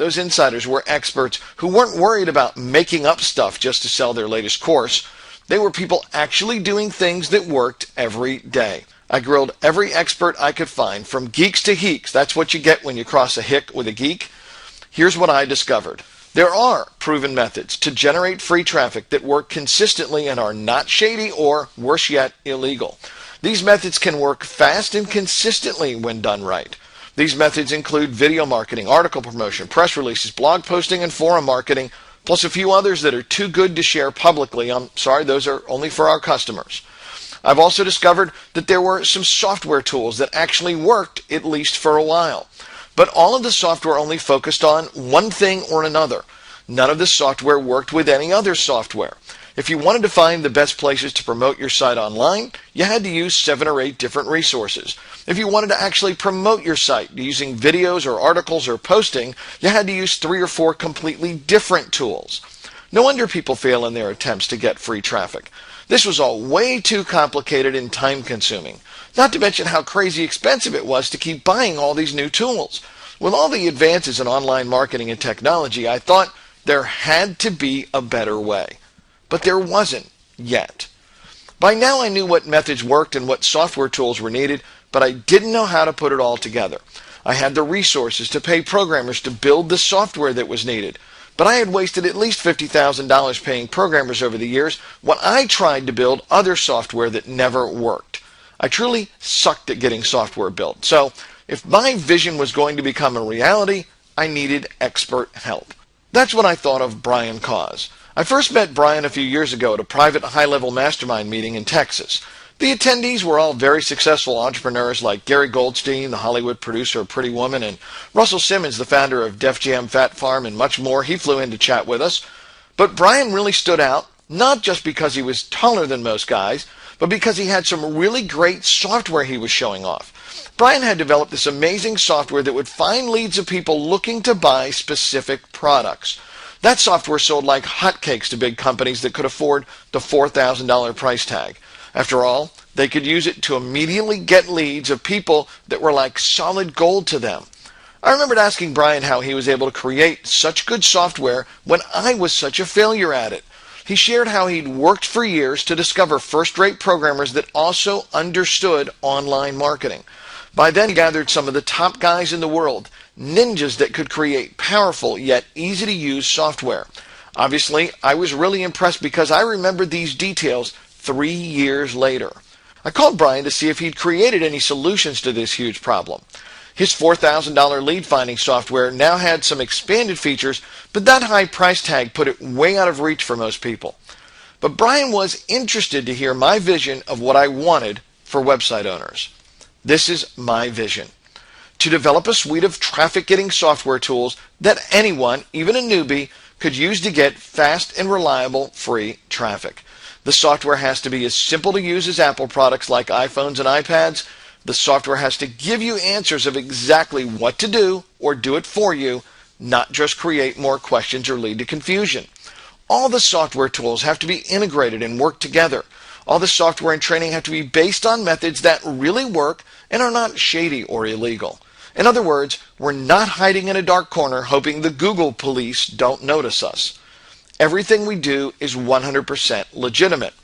Those insiders were experts who weren't worried about making up stuff just to sell their latest course. They were people actually doing things that worked every day. I grilled every expert I could find, from geeks to heeks. That's what you get when you cross a hick with a geek. Here's what I discovered. There are proven methods to generate free traffic that work consistently and are not shady or, worse yet, illegal. These methods can work fast and consistently when done right. These methods include video marketing, article promotion, press releases, blog posting, and forum marketing, plus a few others that are too good to share publicly. I'm sorry, those are only for our customers. I've also discovered that there were some software tools that actually worked, at least for a while. But all of the software only focused on one thing or another. None of the software worked with any other software. If you wanted to find the best places to promote your site online, you had to use 7 or 8 different resources. If you wanted to actually promote your site using videos or articles or posting, you had to use 3 or 4 completely different tools. No wonder people fail in their attempts to get free traffic. This was all way too complicated and time-consuming. Not to mention how crazy expensive it was to keep buying all these new tools. With all the advances in online marketing and technology, I thought there had to be a better way. But there wasn't yet. By now I knew what methods worked and what software tools were needed, but I didn't know how to put it all together. I had the resources to pay programmers to build the software that was needed, but I had wasted at least $50,000 paying programmers over the years when I tried to build other software that never worked. I truly sucked at getting software built. So if my vision was going to become a reality, I needed expert help. That's when I thought of Brian Cause. I first met Brian a few years ago at a private high-level mastermind meeting in Texas. The attendees were all very successful entrepreneurs like Gary Goldstein, the Hollywood producer of Pretty Woman, and Russell Simmons, the founder of Def Jam Fat Farm, and much more. He flew in to chat with us. But Brian really stood out, not just because he was taller than most guys, but because he had some really great software he was showing off. Brian had developed this amazing software that would find leads of people looking to buy specific products. That software sold like hotcakes to big companies that could afford the $4,000 price tag. After all, they could use it to immediately get leads of people that were like solid gold to them. I remembered asking Brian how he was able to create such good software when I was such a failure at it. He shared how he'd worked for years to discover first-rate programmers that also understood online marketing. By then, he gathered some of the top guys in the world, ninjas that could create powerful yet easy-to-use software. Obviously, I was really impressed because I remembered these details 3 years later. I called Brian to see if he'd created any solutions to this huge problem. His $4,000 lead finding software now had some expanded features, but that high price tag put it way out of reach for most people. But Brian was interested to hear my vision of what I wanted for website owners. This is my vision: to develop a suite of traffic-getting software tools that anyone, even a newbie, could use to get fast and reliable free traffic. The software has to be as simple to use as Apple products like iPhones and iPads. The software has to give you answers of exactly what to do or do it for you, not just create more questions or lead to confusion. All the software tools have to be integrated and work together. All the software and training have to be based on methods that really work and are not shady or illegal. In other words, we're not hiding in a dark corner hoping the Google police don't notice us. Everything we do is 100% legitimate.